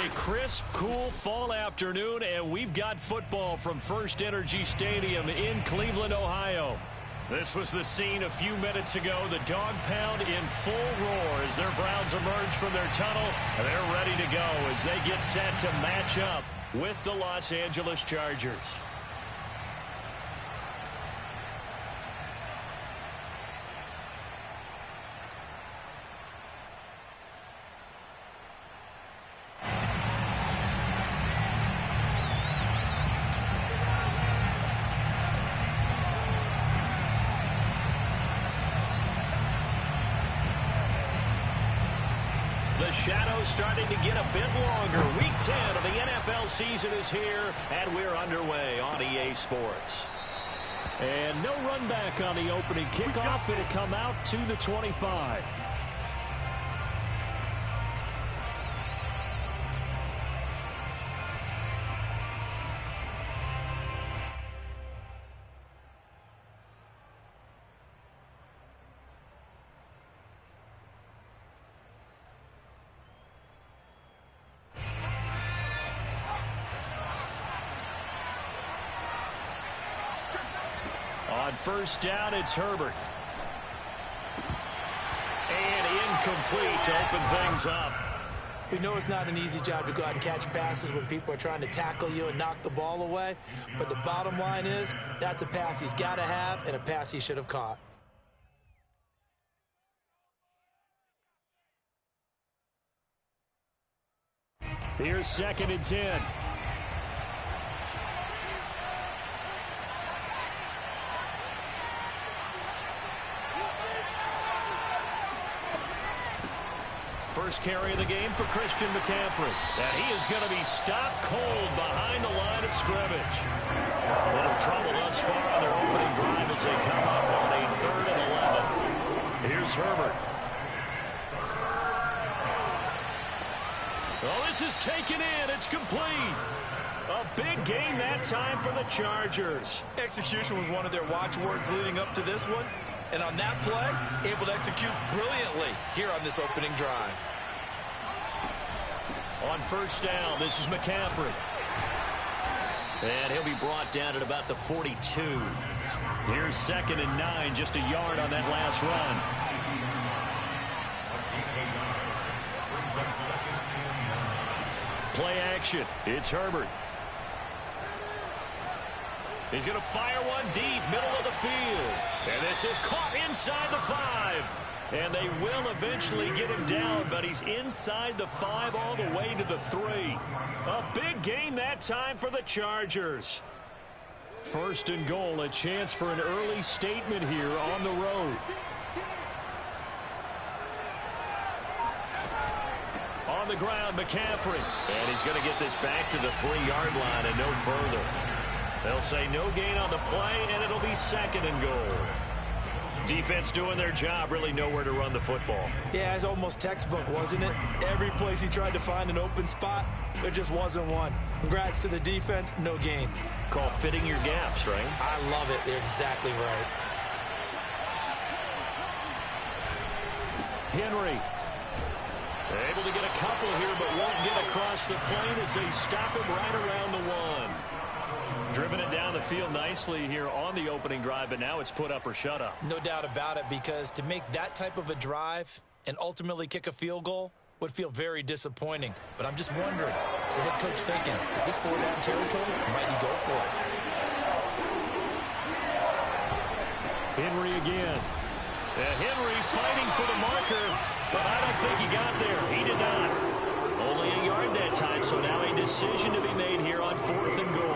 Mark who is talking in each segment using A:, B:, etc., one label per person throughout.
A: a crisp, cool fall afternoon, and we've got football from First Energy Stadium in Cleveland, Ohio. This was the scene a few minutes ago. The dog pound in full roar as their Browns emerge from their tunnel. They're ready to go as they get set to match up with the Los Angeles Chargers. The shadow's starting to get a bit longer. Week 10 of the NFL season is here, and we're underway on EA Sports. And no run back on the opening kickoff. It'll come out to the 25. On first down, it's Herbert. And incomplete to open things up.
B: We know it's not an easy job to go out and catch passes when people are trying to tackle you and knock the ball away. But the bottom line is, that's a pass he's got to have and a pass he should have caught.
A: Here's 2nd and 10. First carry of the game for Christian McCaffrey. And he is going to be stopped cold behind the line of scrimmage. A little trouble thus far on their opening drive as they come up on a 3rd and 11. Here's Herbert. Oh, this is taken in. It's complete. A big game that time for the Chargers.
C: Execution was one of their watchwords leading up to this one. And on that play, able to execute brilliantly here on this opening drive.
A: On first down, this is McCaffrey. And he'll be brought down at about the 42. Here's 2nd and 9, just a yard on that last run. Play action. It's Herbert. He's going to fire one deep, middle of the field. And this is caught inside the 5. And they will eventually get him down, but he's inside the 5 all the way to the 3. A big game that time for the Chargers. 1st and goal, a chance for an early statement here on the road. On the ground, McCaffrey. And he's going to get this back to the 3-yard line and no further. They'll say no gain on the play, and it'll be 2nd and goal. Defense doing their job, really nowhere to run the football.
B: Yeah, it's almost textbook, wasn't it? Every place he tried to find an open spot, there just wasn't one. Congrats to the defense, no gain.
A: Call fitting your gaps, right?
B: I love it. They're exactly right.
A: Henry. Able to get a couple here, but won't get across the plane as they stop him right around the 1. Driven it down the field nicely here on the opening drive, but now it's put up or shut up.
B: No doubt about it, because to make that type of a drive and ultimately kick a field goal would feel very disappointing. But I'm just wondering, is the head coach thinking, is this 4-down territory? Might he go for it?
A: Henry again. And Henry fighting for the marker, but I don't think he got there. He did not. Only a yard that time, so now a decision to be made here on 4th and goal.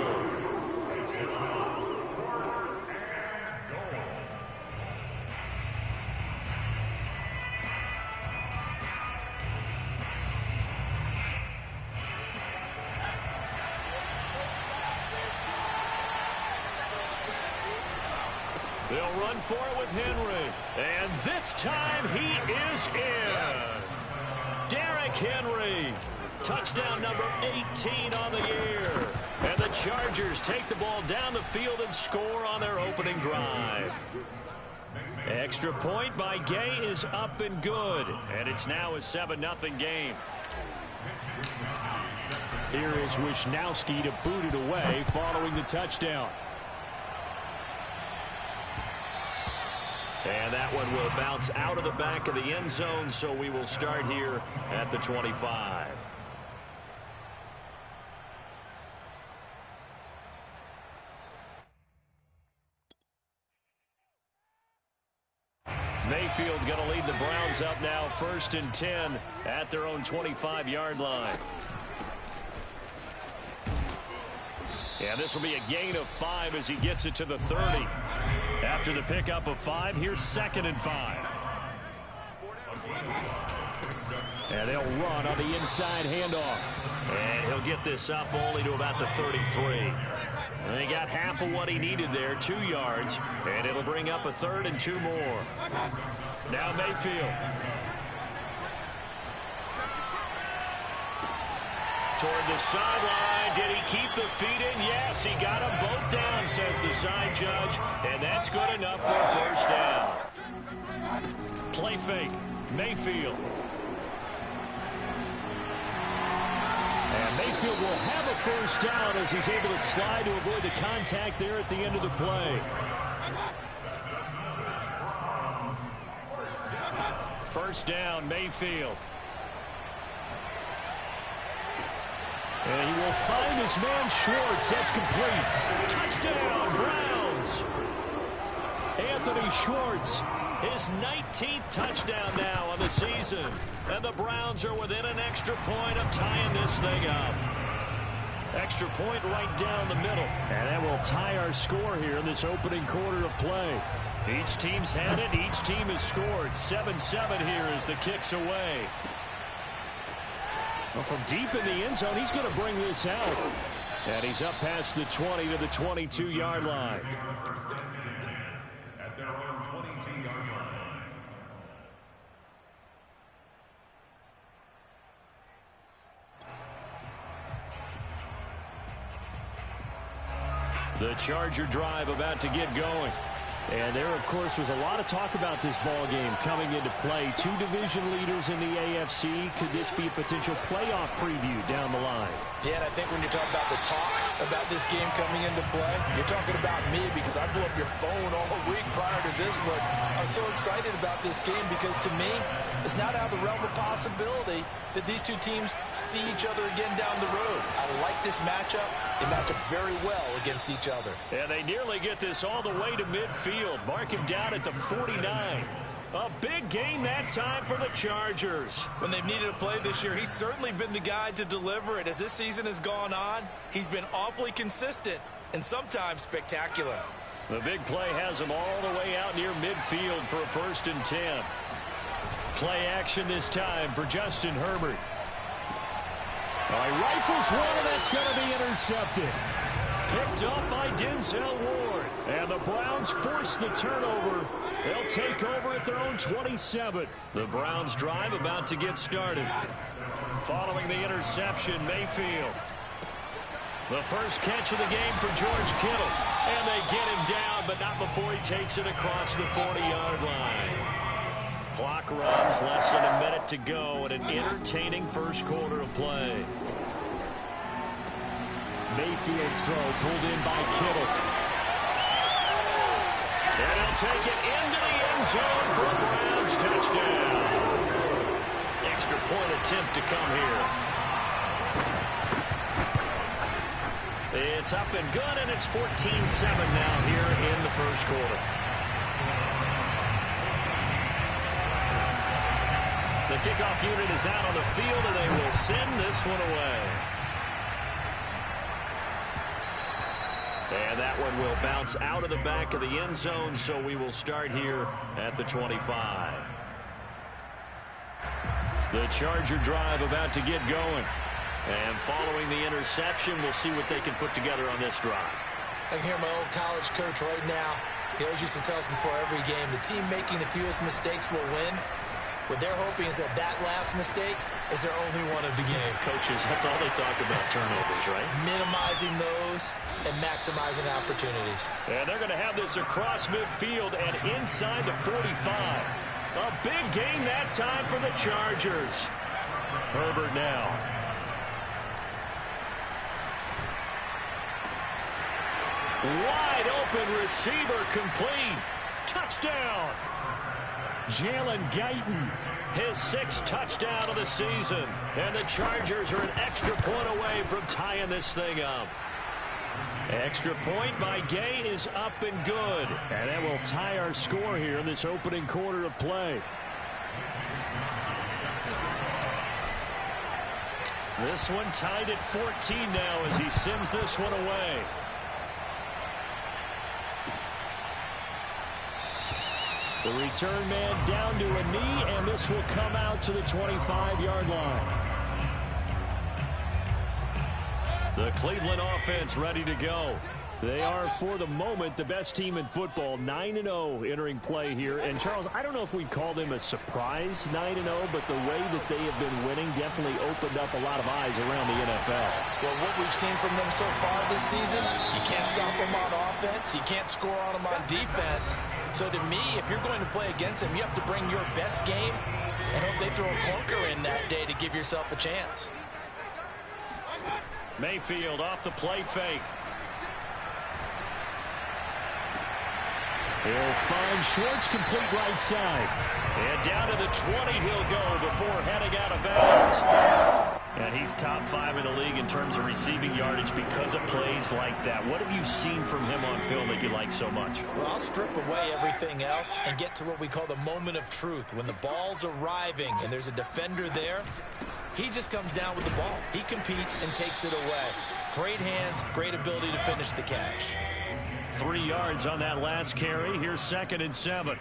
A: They'll run for it with Henry. And this time he is in.
C: Yes.
A: Derrick Henry. Touchdown number 18 on the year. And the Chargers take the ball down the field and score on their opening drive. Extra point by Gay is up and good. And it's now a 7-0 game. Here is Wisnowski to boot it away following the touchdown. And that one will bounce out of the back of the end zone, so we will start here at the 25. Mayfield going to lead the Browns up now, 1st and 10 at their own 25-yard line. Yeah, this will be a gain of 5 as he gets it to the 30. After the pickup of 5, here's 2nd and 5. And they'll run on the inside handoff. And he'll get this up only to about the 33. And he got half of what he needed there, 2 yards. And it'll bring up a 3rd and 2 more. Now Mayfield. Toward the sideline. Did he keep the feet in? Yes, he got them both down, says the side judge. And that's good enough for a 1st down. Play fake. Mayfield. And Mayfield will have a 1st down as he's able to slide to avoid the contact there at the end of the play. 1st down, Mayfield. And he will find his man Schwartz. That's complete. Touchdown, Browns. Anthony Schwartz, his 19th touchdown now on the season. And the Browns are within an extra point of tying this thing up. Extra point right down the middle. And that will tie our score here in this opening quarter of play. Each team's had it. Each team has scored. 7-7 here as the kick's away. Well, from deep in the end zone, he's going to bring this out. And he's up past the 20 to the 22-yard line.
D: At their own 22-yard line.
A: The Charger drive about to get going. And there, of course, was a lot of talk about this ball game coming into play. 2 division leaders in the AFC. Could this be a potential playoff preview down the line?
B: Yeah, and I think when you talk about the talk about this game coming into play, you're talking about me because I blew up your phone all week prior to this one. I'm so excited about this game because to me, it's not out of the realm of possibility that these two teams see each other again down the road. I like this matchup. They match up very well against each other.
A: And they nearly get this all the way to midfield. Mark him down at the 49. A big gain that time for the Chargers.
C: When they've needed a play this year, he's certainly been the guy to deliver it. As this season has gone on, he's been awfully consistent and sometimes spectacular.
A: The big play has him all the way out near midfield for a 1st and 10. Play action this time for Justin Herbert. He rifles one, and that's going to be intercepted. Picked up by Denzel Ward. And the Browns force the turnover. They'll take over at their own 27. The Browns drive about to get started. Following the interception, Mayfield. The first catch of the game for George Kittle. And they get him down, but not before he takes it across the 40-yard line. Clock runs, less than a minute to go in an entertaining first quarter of play. Mayfield's throw pulled in by Kittle. And he'll take it into the end zone for a Browns touchdown. Extra point attempt to come here. It's up and good, and it's 14-7 now here in the first quarter. The kickoff unit is out on the field, and they will send this one away. And that one will bounce out of the back of the end zone, so we will start here at the 25. The Charger drive about to get going. And following the interception, we'll see what they can put together on this drive.
B: I can hear my old college coach right now. He always used to tell us before every game, the team making the fewest mistakes will win. What they're hoping is that last mistake is their only one of the game.
A: Coaches, that's all they talk about, turnovers, right?
B: Minimizing those and maximizing opportunities.
A: And they're going to have this across midfield and inside the 45. A big gain that time for the Chargers. Herbert now. Wide open receiver complete. Touchdown. Jalen Guyton, his 6th touchdown of the season. And the Chargers are an extra point away from tying this thing up. Extra point by Gay is up and good. And that will tie our score here in this opening quarter of play. This one tied at 14 now as he sends this one away. The return man down to a knee, and this will come out to the 25-yard line. The Cleveland offense ready to go. They are, for the moment, the best team in football, 9-0 entering play here. And, Charles, I don't know if we'd call them a surprise 9-0, but the way that they have been winning definitely opened up a lot of eyes around the NFL.
B: Well, what we've seen from them so far this season, you can't stop them on offense. You can't score on them on defense. So, to me, if you're going to play against them, you have to bring your best game and hope they throw a clunker in that day to give yourself a chance.
A: Mayfield off the play fake. He'll find Schwartz complete right side. And down to the 20 he'll go before heading out of bounds. And he's top 5 in the league in terms of receiving yardage because of plays like that. What have you seen from him on film that you like so much?
B: Well, I'll strip away everything else and get to what we call the moment of truth. When the ball's arriving and there's a defender there, he just comes down with the ball. He competes and takes it away. Great hands, great ability to finish the catch.
A: 3 yards on that last carry. Here's 2nd and 7.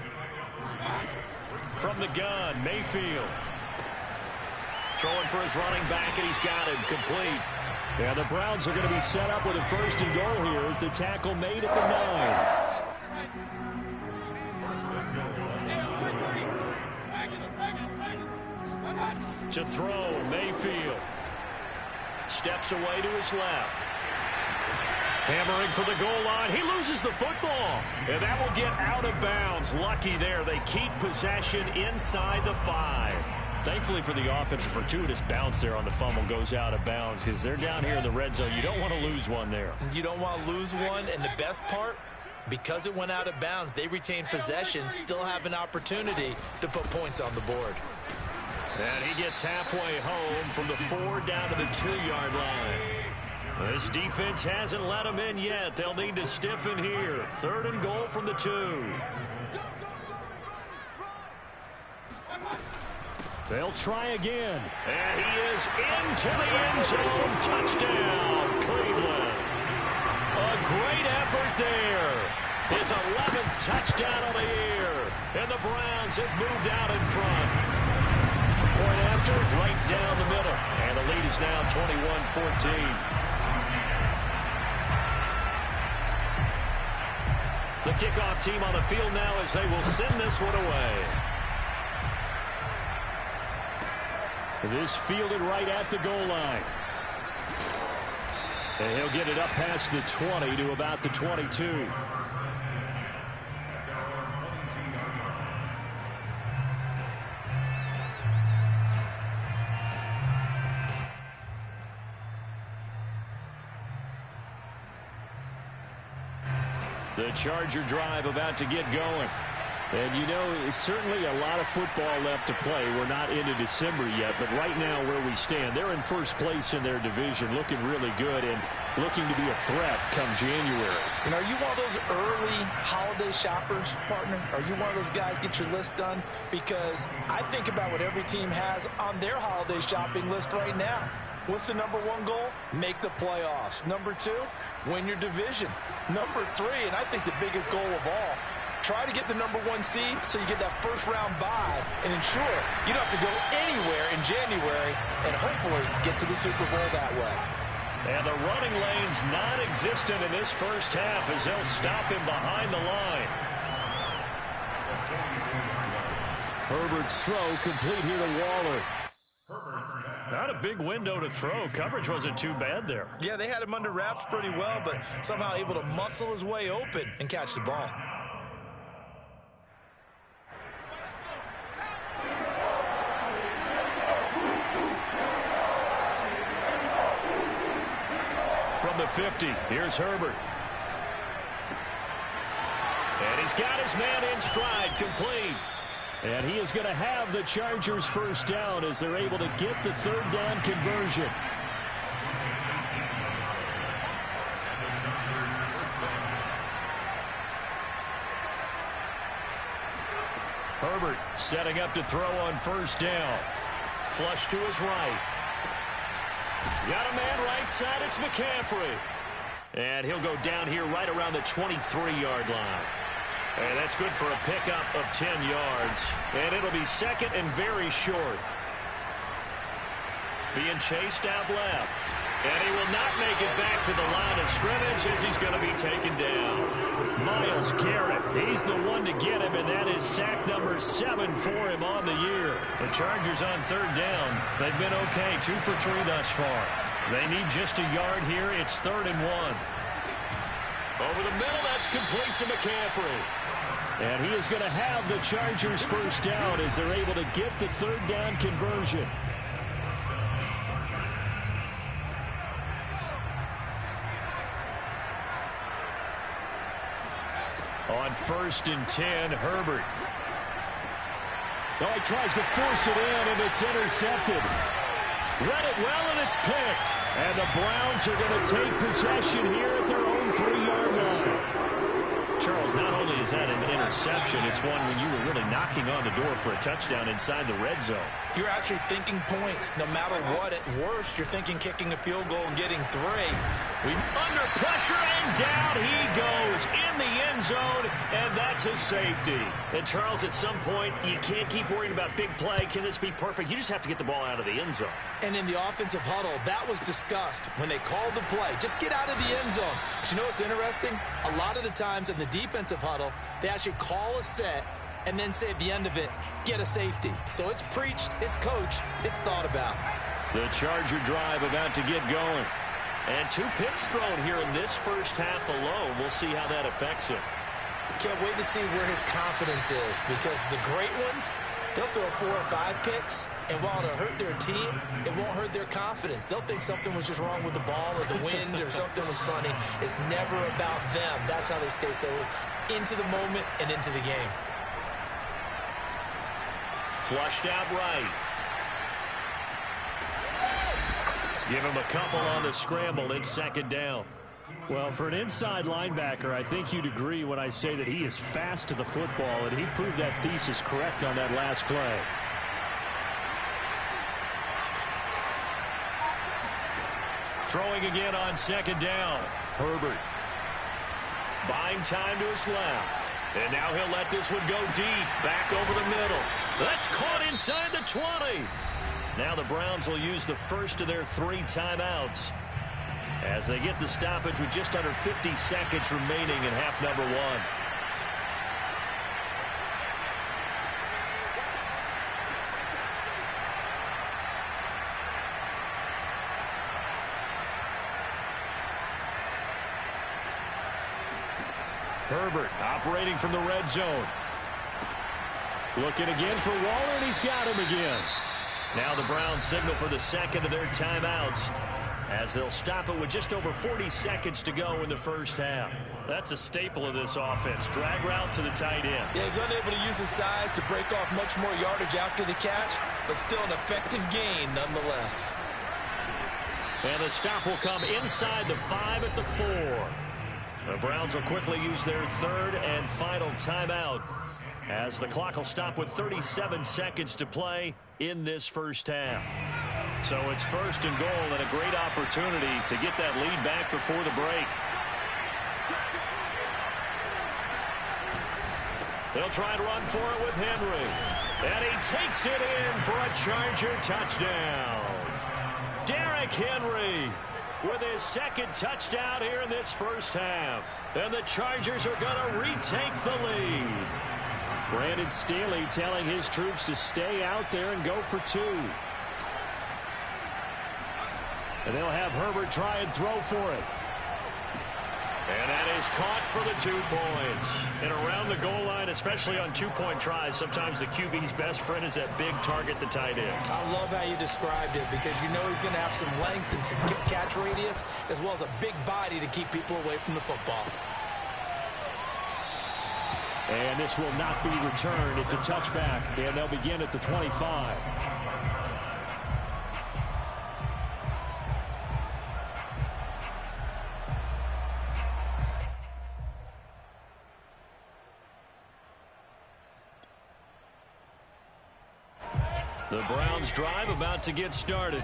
A: From the gun, Mayfield. Throwing for his running back, and he's got him complete. Yeah, the Browns are going to be set up with a 1st and goal here as the tackle made at the 9. To throw, Mayfield. Steps away to his left. Hammering for the goal line. He loses the football. And that will get out of bounds. Lucky there. They keep possession inside the 5. Thankfully for the offense, a fortuitous bounce there on the fumble goes out of bounds because they're down here in the red zone. You don't want to lose one there.
B: You don't want to lose one. And the best part, because it went out of bounds, they retain possession, still have an opportunity to put points on the board.
A: And he gets halfway home from the 4 down to the 2-yard line. This defense hasn't let them in yet. They'll need to stiffen here. 3rd and goal from the 2. They'll try again. And he is into the end zone. Touchdown, Cleveland. A great effort there. His 11th touchdown of the year. And the Browns have moved out in front. Point after, right down the middle. And the lead is now 21-14. The kickoff team on the field now as they will send this one away. This fielded right at the goal line. And he'll get it up past the 20 to about the 22. The Charger drive about to get going. And, you know, certainly a lot of football left to play. We're not into December yet, but right now where we stand, they're in 1st place in their division, looking really good and looking to be a threat come January.
B: And are you one of those early holiday shoppers, partner? Are you one of those guys get your list done? Because I think about what every team has on their holiday shopping list right now. What's the number 1 goal? Make the playoffs. Number 2, win your division. Number 3, and I think the biggest goal of all, try to get the number 1 seed so you get that 1st round bye and ensure you don't have to go anywhere in January and hopefully get to the Super Bowl that way.
A: And the running lane's non-existent in this 1st half as they'll stop him behind the line. Herbert's throw complete here to Waller. Not a big window to throw. Coverage wasn't too bad there.
B: Yeah, they had him under wraps pretty well, but somehow able to muscle his way open and catch the ball.
A: from the 50. Here's Herbert. And he's got his man in stride, complete. And he is going to have the Chargers first down as they're able to get the third down conversion. Herbert setting up to throw on first down. Flush to his right. Got a man right side. It's McCaffrey. And he'll go down here right around the 23-yard line. And that's good for a pickup of 10 yards. And it'll be second and very short. Being chased out left. And he will not make it back to the line of scrimmage as he's going to be taken down. Myles Garrett, he's the one to get him, and that is sack number 7 for him on the year. The Chargers on third down. They've been okay, 2 for 3 thus far. They need just a yard here. It's 3rd and 1. Over the middle, that's complete to McCaffrey. And he is going to have the Chargers first down as they're able to get the third down conversion. On 1st and 10, Herbert. Oh, he tries to force it in, and it's intercepted. Read it well, and it's picked. And the Browns are going to take possession here at their own 3-yard line. Charles, not only is that an interception, it's one when you were really knocking on the door for a touchdown inside the red zone.
B: You're actually thinking points. No matter what, at worst, you're thinking kicking a field goal and getting 3.
A: Under pressure, and down he goes in the end zone, and that's a safety. And, Charles, at some point, you can't keep worrying about big play. Can this be perfect? You just have to get the ball out of the end zone.
B: And in the offensive huddle, that was discussed when they called the play. Just get out of the end zone. But you know what's interesting? A lot of the times in the defensive huddle, they actually call a set and then say at the end of it, get a safety. So it's preached, it's coached, it's thought about.
A: The Charger drive about to get going. And 2 picks thrown here in this first half alone. We'll see how that affects him.
B: Can't wait to see where his confidence is, because the great ones, they'll throw 4 or 5 picks, and while it'll hurt their team, it won't hurt their confidence. They'll think something was just wrong with the ball or the wind or something was funny. It's never about them. That's how they stay so into the moment and into the game.
A: Flushed out right. Give him a couple on the scramble. It's 2nd down. Well, for an inside linebacker, I think you'd agree when I say that he is fast to the football, and he proved that thesis correct on that last play. Throwing again on 2nd down. Herbert. Buying time to his left. And now he'll let this one go deep. Back over the middle. That's caught inside the 20. Now the Browns will use the first of their 3 timeouts as they get the stoppage with just under 50 seconds remaining in half number 1. Herbert operating from the red zone. Looking again for Waller, and he's got him again. Now the Browns signal for the second of their timeouts as they'll stop it with just over 40 seconds to go in the first half. That's a staple of this offense. Drag route to the tight end.
B: Yeah, he's unable to use his size to break off much more yardage after the catch, but still an effective gain nonetheless.
A: And the stop will come inside the 5 at the 4. The Browns will quickly use their 3rd and final timeout as the clock will stop with 37 seconds to play in this first half. So it's 1st and goal, and a great opportunity to get that lead back before the break. They'll try and run for it with Henry. And he takes it in for a Charger touchdown. Derrick Henry with his 2nd touchdown here in this first half. And the Chargers are going to retake the lead. Brandon Staley telling his troops to stay out there and go for 2. And they'll have Herbert try and throw for it. And that is caught for the 2 points. And around the goal line, especially on two-point tries, sometimes the QB's best friend is that big target, the tight end.
B: I love how you described it because you know he's going to have some length and some catch radius as well as a big body to keep people away from the football.
A: And this will not be returned. It's a touchback, and they'll begin at the 25. The Browns drive about to get started.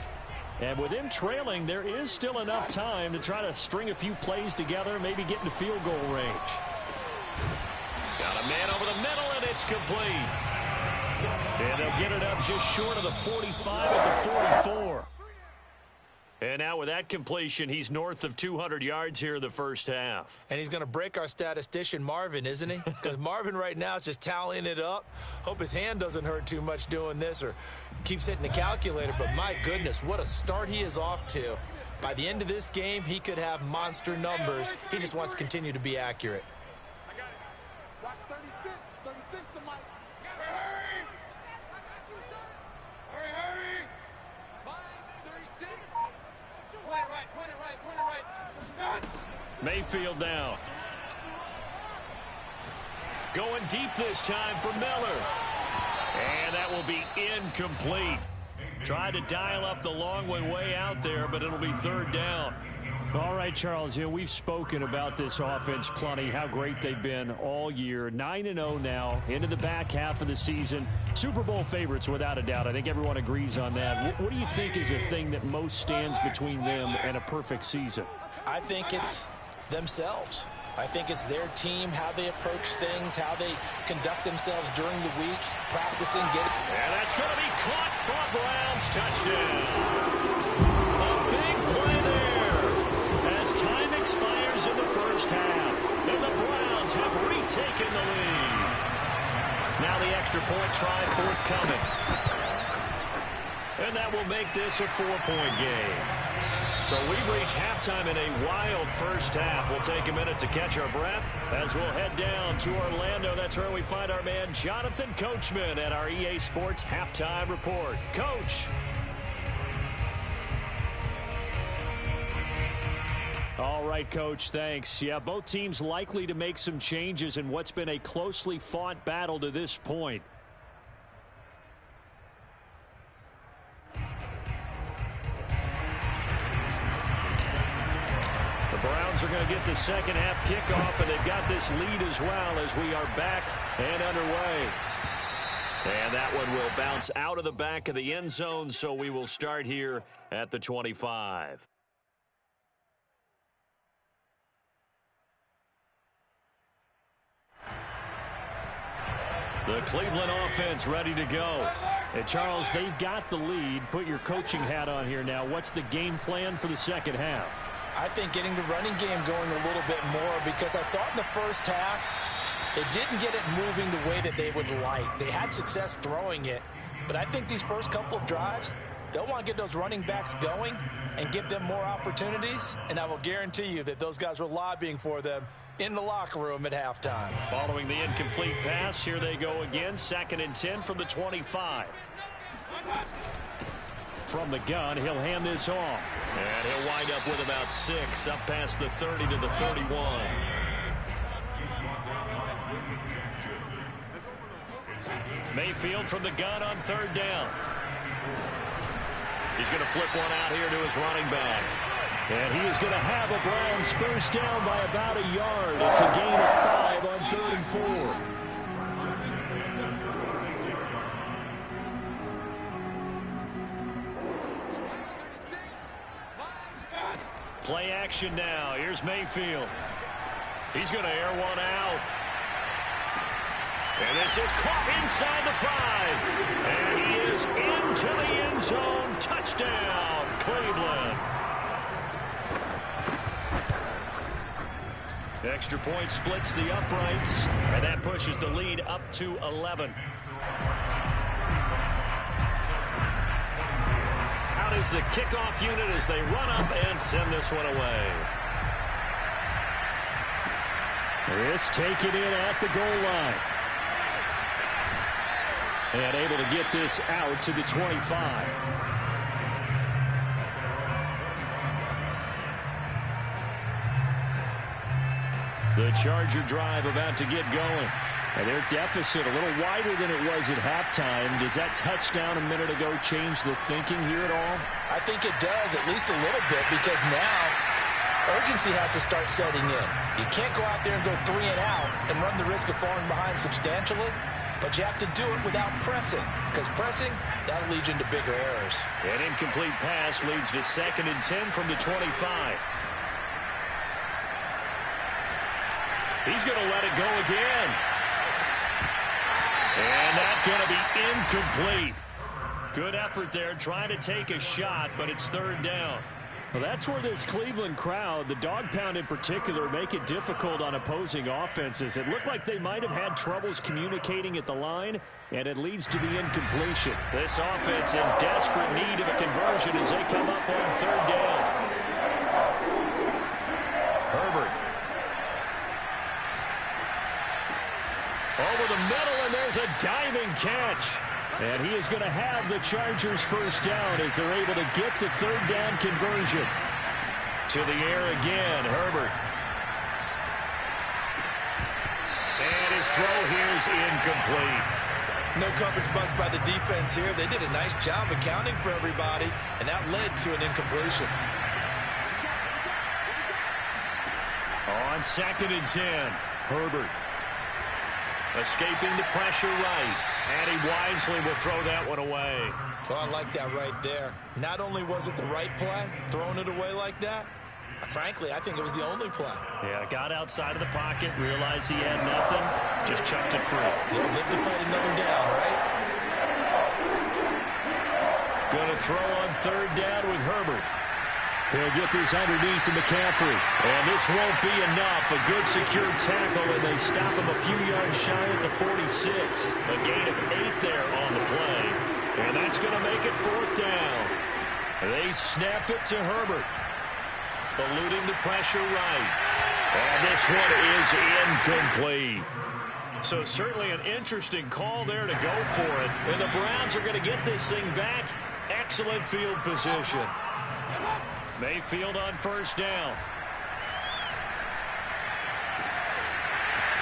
A: And with him trailing, there is still enough time to try to string a few plays together, maybe get into field goal range. Got a man over the middle, and it's complete. And they'll get it up just short of the 45 at the 44. And now with that completion, he's north of 200 yards here in the first half.
B: And he's going to break our statistician, Marvin, isn't he? Because Marvin right now is just tallying it up. Hope his hand doesn't hurt too much doing this or keeps hitting the calculator. But my goodness, what a start he is off to. By the end of this game, he could have monster numbers. He just wants to continue to be accurate.
E: I got it. Watch 36. 36 to Mike. Hurry! I got you, son. Hurry! Mike, 36. Point it right.
A: Mayfield now. Going deep this time for Miller. And that will be incomplete. Tried to dial up the long way out there, but it'll be third down. All right, Charles, we've spoken about this offense plenty, how great they've been all year. 9-0 now, into the back half of the season. Super Bowl favorites, without a doubt. I think everyone agrees on that. What do you think is the thing that most stands between them and a perfect season?
B: I think it's themselves. I think it's their team, how they approach things, how they conduct themselves during the week, practicing, getting.
A: And that's going to be caught for a Browns touchdown. A big play there as time expires in the first half. And the Browns have retaken the lead. Now the extra point try forthcoming. And that will make this a 4-point game. So we've reached halftime in a wild first half. We'll take a minute to catch our breath as we'll head down to Orlando. That's where we find our man Jonathan Coachman at our EA Sports Halftime Report. Coach. All right, Coach, thanks. Yeah, both teams likely to make some changes in what's been a closely fought battle to this point. The Browns are going to get the second half kickoff, and they've got this lead as well as we are back and underway. And that one will bounce out of the back of the end zone, so we will start here at the 25. The Cleveland offense ready to go. And Charles, they've got the lead. Put your coaching hat on here now. What's the game plan for the second half?
B: I think getting the running game going a little bit more because I thought in the first half they didn't get it moving the way that they would like. They had success throwing it, but I think these first couple of drives, they'll want to get those running backs going and give them more opportunities, and I will guarantee you that those guys were lobbying for them in the locker room at halftime.
A: Following the incomplete pass, here they go again. 2nd and 10 from the 25. From the gun, he'll hand this off. And he'll wind up with about 6, up past the 30 to the 31. Mayfield from the gun on 3rd down. He's going to flip one out here to his running back. And he is going to have a Browns first down by about a yard. It's a gain of 5 on 3rd and 4. Play action now. Here's Mayfield. He's going to air one out. And this is caught inside the 5. And he is into the end zone. Touchdown, Cleveland. Extra point splits the uprights. And that pushes the lead up to 11. Out is the kickoff unit as they run up and send this one away. This taken in at the goal line. And able to get this out to the 25. The Charger drive about to get going. And their deficit a little wider than it was at halftime. Does that touchdown a minute ago change the thinking here at all?
B: I think it does, at least a little bit, because now urgency has to start setting in. You can't go out there and go 3 and out and run the risk of falling behind substantially, but you have to do it without pressing, because pressing, that'll lead you into bigger errors.
A: An incomplete pass leads to 2nd and 10 from the 25. He's going to let it go again. And that's going to be incomplete. Good effort there trying to take a shot, but it's 3rd down. Well, that's where this Cleveland crowd, the dog pound in particular, make it difficult on opposing offenses. It looked like they might have had troubles communicating at the line, and it leads to the incompletion. This offense in desperate need of a conversion as they come up on 3rd down. Herbert. Over the middle, and there's a diving catch. And he is going to have the Chargers first down as they're able to get the 3rd down conversion. To the air again, Herbert. And his throw here is incomplete.
B: No coverage bust by the defense here. They did a nice job accounting for everybody, and that led to an incompletion.
A: On 2nd and 10, Herbert. Escaping the pressure right. And he wisely will throw that one away.
B: Well, I like that right there. Not only was it the right play, throwing it away like that, frankly, I think it was the only play.
A: Yeah, got outside of the pocket, realized he had nothing, just chucked it free.
B: Yeah, live to fight another down, right?
A: Going to throw on 3rd down with Herbert. He'll get this underneath to McCaffrey. And this won't be enough. A good secure tackle, and they stop him a few yards shy at the 46. A gain of 8 there on the play. And that's going to make it 4th down. They snap it to Herbert. Eluding the pressure right. And this one is incomplete. So certainly an interesting call there to go for it. And the Browns are going to get this thing back. Excellent field position. Mayfield on 1st down.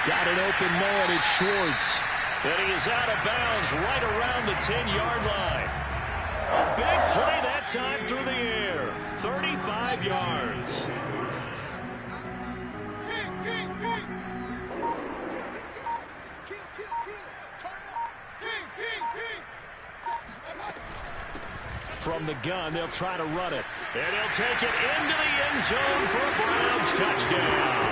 A: Got an open man, it's Schwartz. And he is out of bounds right around the 10-yard line. A big play that time through the air. 35 yards. From the gun, they'll try to run it. And he'll take it into the end zone for a Browns touchdown.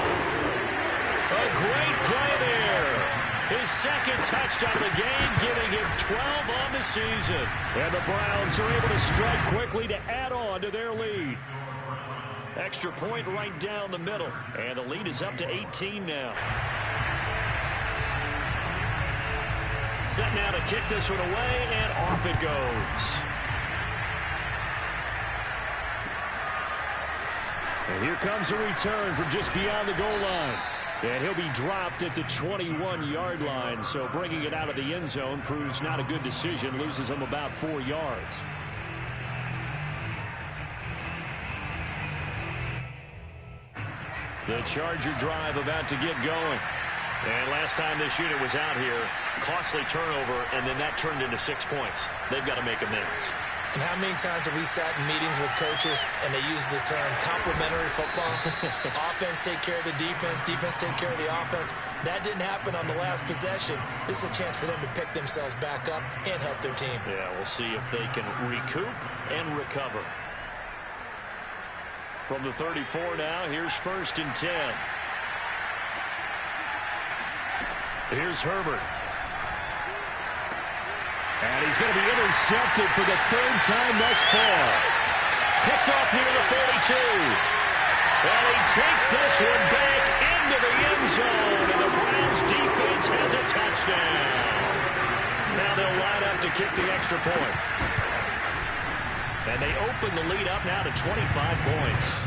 A: A great play there. His 2nd touchdown of the game, giving him 12 on the season. And the Browns are able to strike quickly to add on to their lead. Extra point right down the middle. And the lead is up to 18 now. Set now to kick this one away, and off it goes. And here comes a return from just beyond the goal line. And he'll be dropped at the 21-yard line. So bringing it out of the end zone proves not a good decision. Loses him about 4 yards. The Charger drive about to get going. And last time this unit was out here, costly turnover, and then that turned into 6 points. They've got to make amends.
B: And how many times have we sat in meetings with coaches and they use the term complementary football? Offense take care of the defense, defense take care of the offense. That didn't happen on the last possession. This is a chance for them to pick themselves back up and help their team.
A: Yeah, we'll see if they can recoup and recover. From the 34 now, here's 1st and 10. Here's Herbert. And he's going to be intercepted for the 3rd time thus far. Picked off near the 42. And he takes this one back into the end zone. And the Browns defense has a touchdown. Now they'll line up to kick the extra point. And they open the lead up now to 25 points.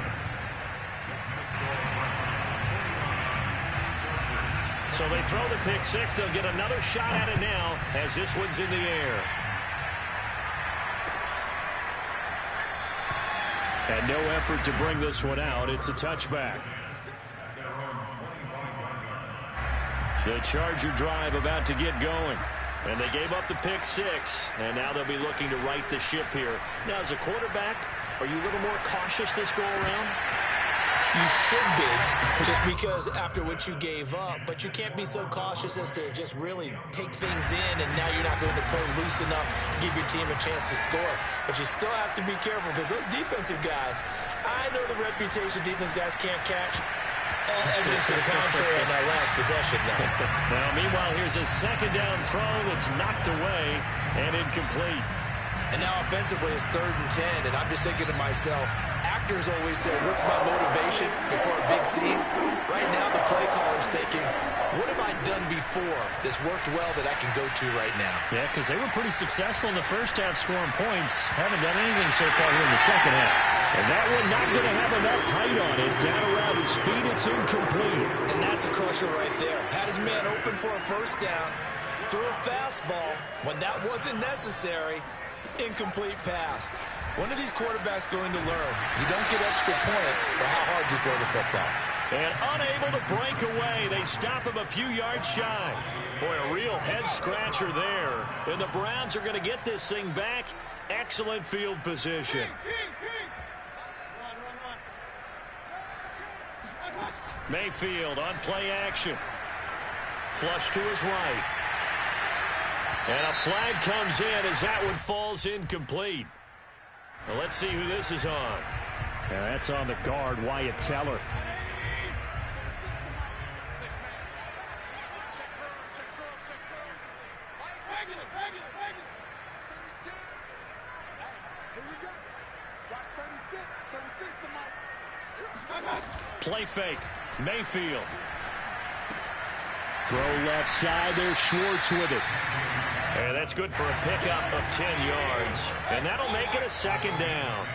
A: So they throw the pick six. They'll get another shot at it now as this one's in the air. And no effort to bring this one out. It's a touchback. The Charger drive about to get going. And they gave up the pick six. And now they'll be looking to right the ship here. Now, as a quarterback, are you a little more cautious this go around?
B: You should be, just because after what you gave up, but you can't be so cautious as to just really take things in, and now you're not going to play loose enough to give your team a chance to score. But you still have to be careful, because those defensive guys, I know the reputation defense guys can't catch. All evidence to the contrary in that last possession now.
A: Now, meanwhile, here's a second down throw that's knocked away and incomplete.
B: And now offensively it's 3rd and 10, and I'm just thinking to myself, actors always say, what's my motivation before a big scene? Right now the play caller's thinking, what have I done before that's worked well that I can go to right now?
A: Yeah, because they were pretty successful in the first half scoring points. Haven't done anything so far here in the second half. And that one not going to have enough height on it. Down around his feet, it's incomplete.
B: And that's a crusher right there. Had his man open for a first down, threw a fastball when that wasn't necessary. Incomplete pass. When are these quarterbacks going to learn? You don't get extra points for how hard you throw the football.
A: And unable to break away, they stop him a few yards shy. Boy, a real head-scratcher there. And the Browns are going to get this thing back. Excellent field position. Mayfield on play action. Flush to his right. And a flag comes in as that one falls incomplete. Well, let's see who this is on. That's on the guard, Wyatt Teller. Play fake. Mayfield. Throw left side there. Schwartz with it. And that's good for a pickup of 10 yards. And that'll make it a second down.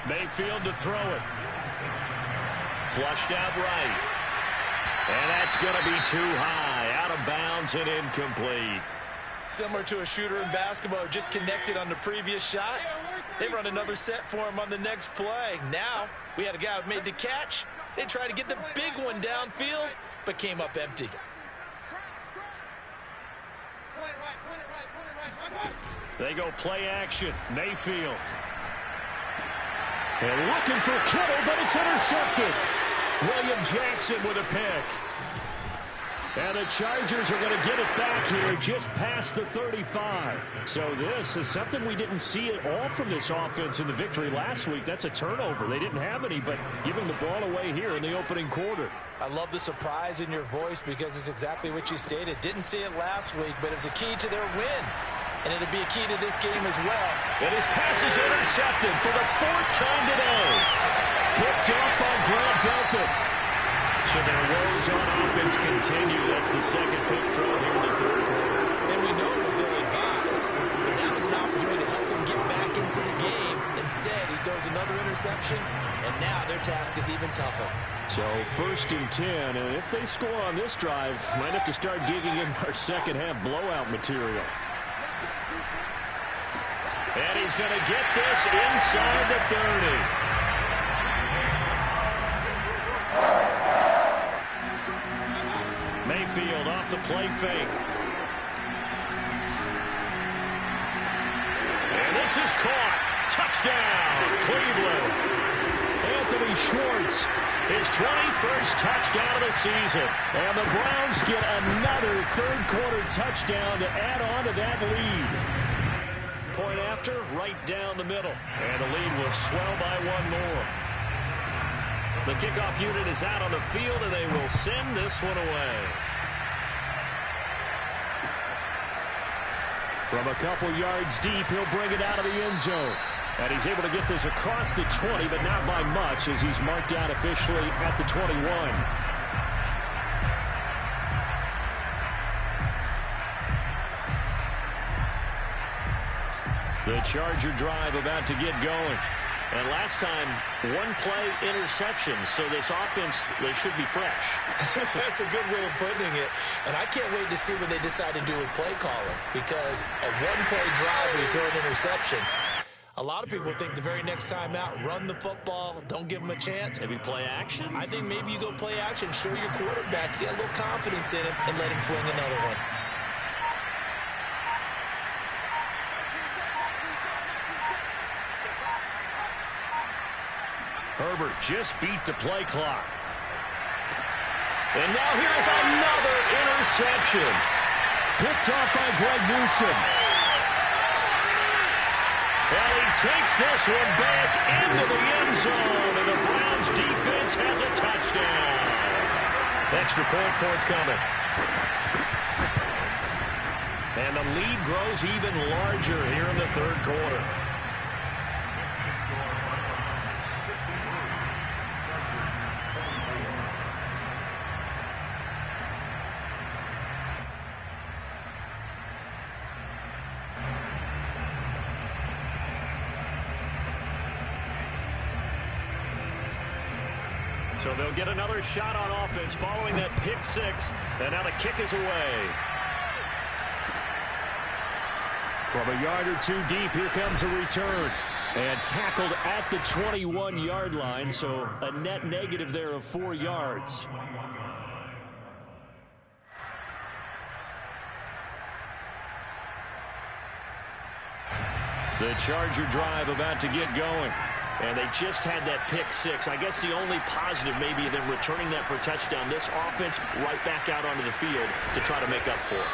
A: Mayfield to throw it. Flushed out right. And that's going to be too high. Out of bounds and incomplete.
B: Similar to a shooter in basketball, just connected on the previous shot. They run another set for him on the next play. Now, we had a guy who made the catch. They tried to get the big one downfield, but came up empty.
A: They go play action. Mayfield. And looking for Kittle, but it's intercepted. William Jackson with a pick. And the Chargers are going to get it back here just past the 35. So this is something we didn't see at all from this offense in the victory last week. That's a turnover. They didn't have any, but giving the ball away here in the opening quarter.
B: I love the surprise in your voice because it's exactly what you stated. Didn't see it last week, but it's a key to their win. And it'll be a key to this game as well.
A: And his pass is intercepted for the 4th time today. Picked off by Grant Delpit. So their woes on offense continue. That's the second pick thrown here in the 3rd quarter.
B: And we know it was ill-advised, but that was an opportunity to help them get back into the game. Instead, he throws another interception, and now their task is even tougher.
A: So 1st and 10, and if they score on this drive, might have to start digging in our second half blowout material. And he's going to get this inside the 30. Mayfield off the play fake. And this is caught. Touchdown, Cleveland. Anthony Schwartz, his 21st touchdown of the season. And the Browns get another 3rd quarter touchdown to add on to that lead. Point after, right down the middle. And the lead will swell by one more. The kickoff unit is out on the field, and they will send this one away. From a couple yards deep, he'll bring it out of the end zone. And he's able to get this across the 20, but not by much, as he's marked down officially at the 21. The Charger drive about to get going. And last time, one play interception. So this offense, they should be fresh.
B: That's a good way of putting it. And I can't wait to see what they decide to do with play calling. Because a one-play drive where you throw an interception, a lot of people think the very next time out, run the football, don't give them a chance.
A: Maybe play action?
B: I think maybe you go play action, show your quarterback, get a little confidence in him, and let him fling another one.
A: Herbert just beat the play clock. And now here's another interception. Picked off by Greg Newsome. And he takes this one back into the end zone. And the Browns defense has a touchdown. Extra point forthcoming. And the lead grows even larger here in the third quarter. So they'll get another shot on offense following that pick six. And now the kick is away. From a yard or two deep, here comes a return. And tackled at the 21-yard line, so a net negative there of 4 yards. The Charger drive about to get going. And they just had that pick six. I guess the only positive maybe them returning that for a touchdown. This offense right back out onto the field to try to make up for it.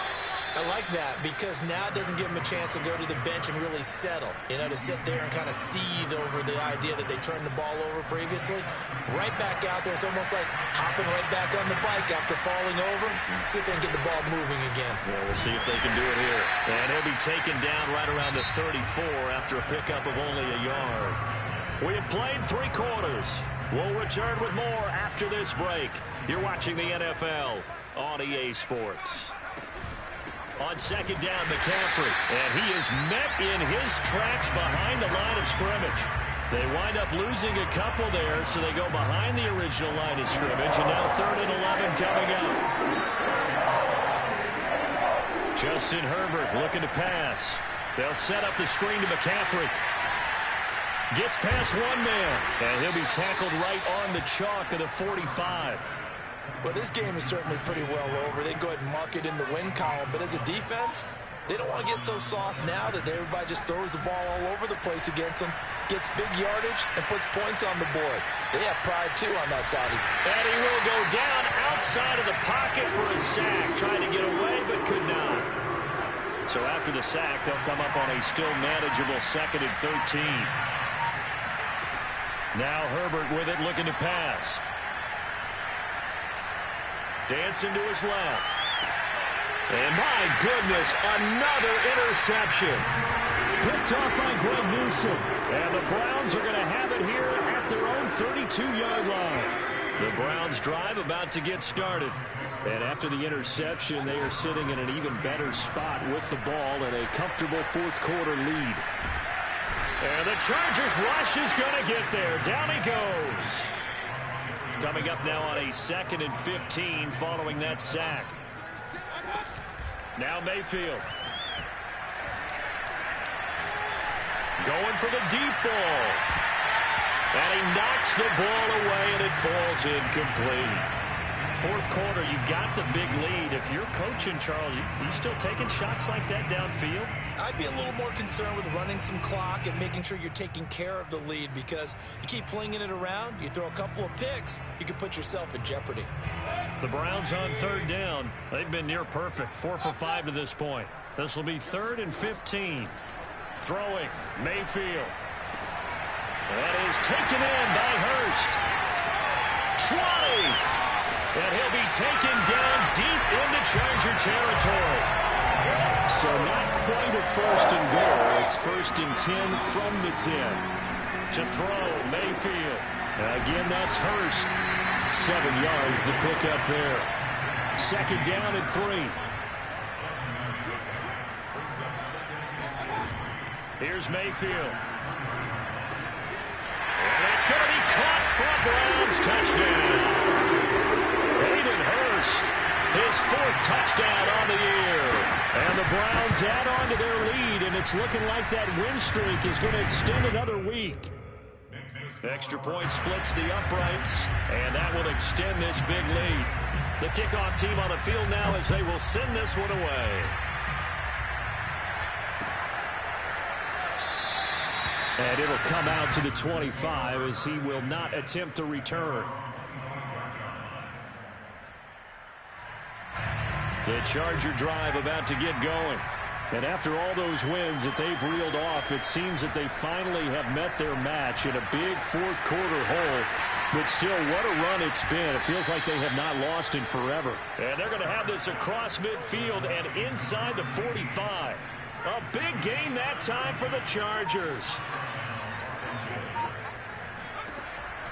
B: I like that because now it doesn't give them a chance to go to the bench and really settle. You know, to sit there and kind of seethe over the idea that they turned the ball over previously. Right back out there. It's almost like hopping right back on the bike after falling over. See if they can get the ball moving again.
A: Yeah, we'll see if they can do it here. And he'll be taken down right around the 34 after a pickup of only a yard. We have played 3 quarters. We'll return with more after this break. You're watching the NFL on EA Sports. On second down, McCaffrey. And he is met in his tracks behind the line of scrimmage. They wind up losing a couple there, so they go behind the original line of scrimmage. And now 3rd and 11 coming up. Justin Herbert looking to pass. They'll set up the screen to McCaffrey. Gets past one man, and he'll be tackled right on the chalk of the 45.
B: Well, this game is certainly pretty well over. They can go ahead and mark it in the win column. But as a defense, they don't want to get so soft now that everybody just throws the ball all over the place against them, gets big yardage, and puts points on the board. They have pride, too, on that side.
A: And he will go down outside of the pocket for a sack. Trying to get away, but could not. So after the sack, they'll come up on a still manageable 2nd and 13. Now Herbert with it, looking to pass. Dancing to his left. And my goodness, another interception. Picked off by Greg Newsome. And the Browns are going to have it here at their own 32-yard line. The Browns drive about to get started. And after the interception, they are sitting in an even better spot with the ball and a comfortable 4th quarter lead. And the Chargers rush is going to get there. Down he goes. Coming up now on a 2nd and 15 following that sack. Now Mayfield. Going for the deep ball. And he knocks the ball away and it falls incomplete. 4th quarter, you've got the big lead. If you're coaching, Charles, you still taking shots like that downfield?
B: I'd be a little more concerned with running some clock and making sure you're taking care of the lead because you keep flinging it around, you throw a couple of picks, you could put yourself in jeopardy.
A: The Browns on 3rd down. They've been near perfect. 4 for 5 to this point. This will be 3rd and 15. Throwing, Mayfield. That is taken in by Hurst. 20. And he'll be taken down deep into Charger territory. So not quite a 1st and goal. It's 1st and 10 from the 10. To throw, Mayfield. Again, that's Hurst. 7 yards, the pickup there. 2nd down and 3. Here's Mayfield. And it's going to be caught for a Browns touchdown. Hayden Hurst, his 4th touchdown on the year. And the Browns add on to their lead, and it's looking like that win streak is going to extend another week. Extra point splits the uprights, and that will extend this big lead. The kickoff team on the field now as they will send this one away. And it'll come out to the 25 as he will not attempt to return. The Charger drive about to get going. And after all those wins that they've reeled off, it seems that they finally have met their match in a big 4th quarter hole. But still, what a run it's been. It feels like they have not lost in forever. And they're going to have this across midfield and inside the 45. A big gain that time for the Chargers.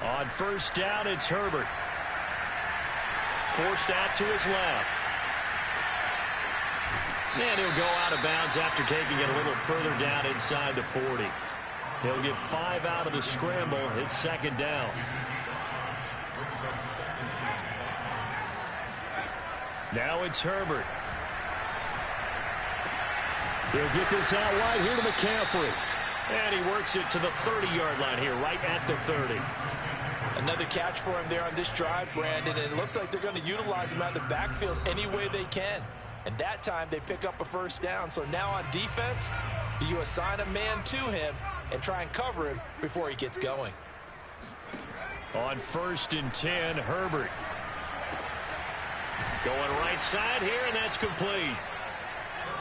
A: On first down, it's Herbert. Forced out to his left. And he'll go out of bounds after taking it a little further down inside the 40. He'll get 5 out of the scramble. It's 2nd down. Now it's Herbert. He'll get this out wide here to McCaffrey. And he works it to the 30-yard line here, right at the 30.
B: Another catch for him there on this drive, Brandon, and it looks like they're going to utilize him out of the backfield any way they can. And that time they pick up a first down. So now on defense, do you assign a man to him and try and cover him before he gets going?
A: On 1st and 10, Herbert. Going right side here, and that's complete.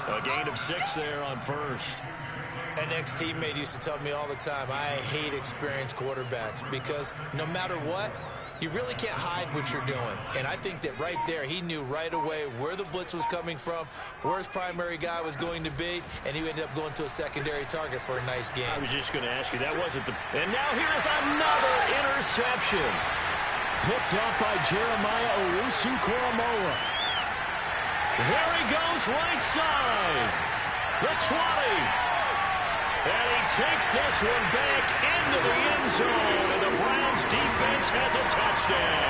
A: A gain of 6 there on 1st.
B: An ex-teammate used to tell me all the time, I hate experienced quarterbacks because no matter what, you really can't hide what you're doing. And I think that right there, he knew right away where the blitz was coming from, where his primary guy was going to be, and he ended up going to a secondary target for a nice game.
A: I was just going to ask you, that wasn't the... And now here's another interception. Picked up by Jeremiah Owusu-Koramoah. There he goes right side. The 20. And he takes this one back into the end zone, and the Browns defense has a touchdown.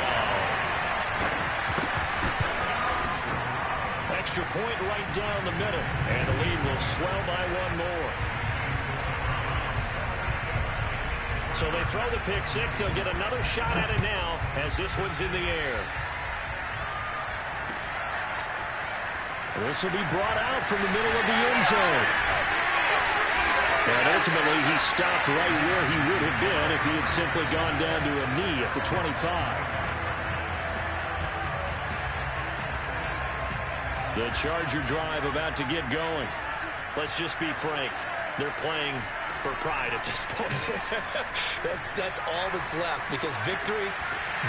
A: Extra point right down the middle, and the lead will swell by 1 more. So they throw the pick 6. They'll get another shot at it now as this one's in the air. This will be brought out from the middle of the end zone. And ultimately, he stopped right where he would have been if he had simply gone down to a knee at the 25. The Charger drive about to get going. Let's just be frank. They're playing for pride at this point.
B: That's all that's left because victory,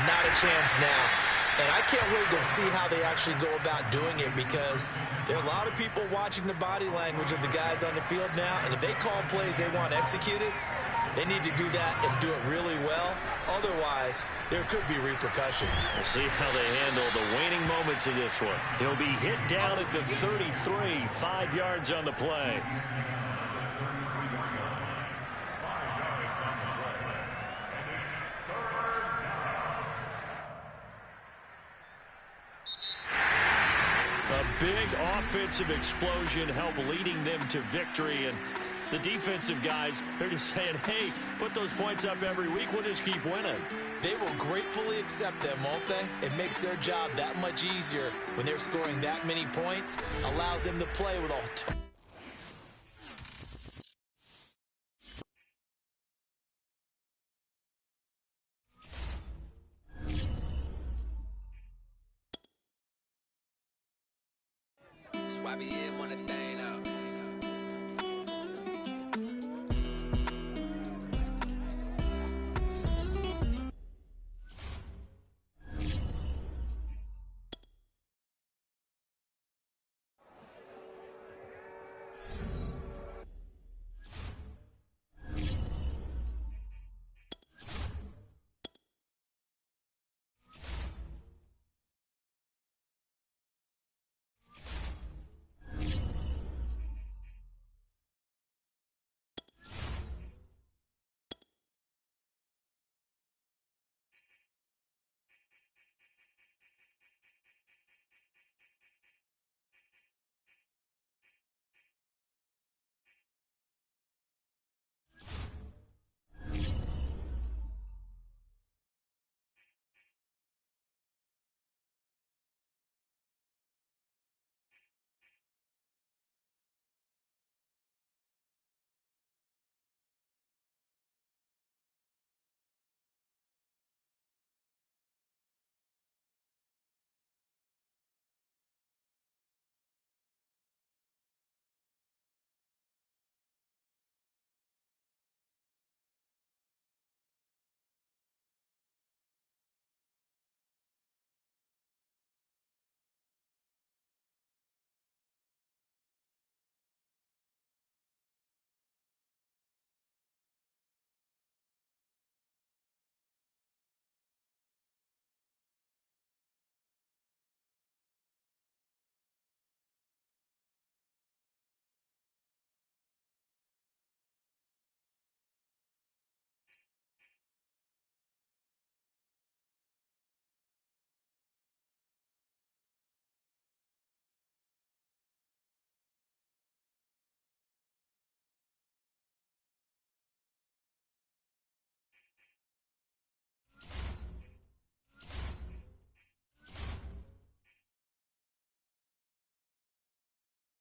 B: not a chance now. And I can't wait to see how they actually go about doing it because there are a lot of people watching the body language of the guys on the field now. And if they call plays they want executed, they need to do that and do it really well. Otherwise, there could be repercussions.
A: We'll see how they handle the waning moments of this one. He'll be hit down at the 33, 5 yards on the play. A big offensive explosion helped leading them to victory, and the defensive guys, they're just saying, hey, put those points up every week, we'll just keep winning.
B: They will gratefully accept them, won't they? It makes their job that much easier when they're scoring that many points, allows them to play with all...
F: YBN want a thing up.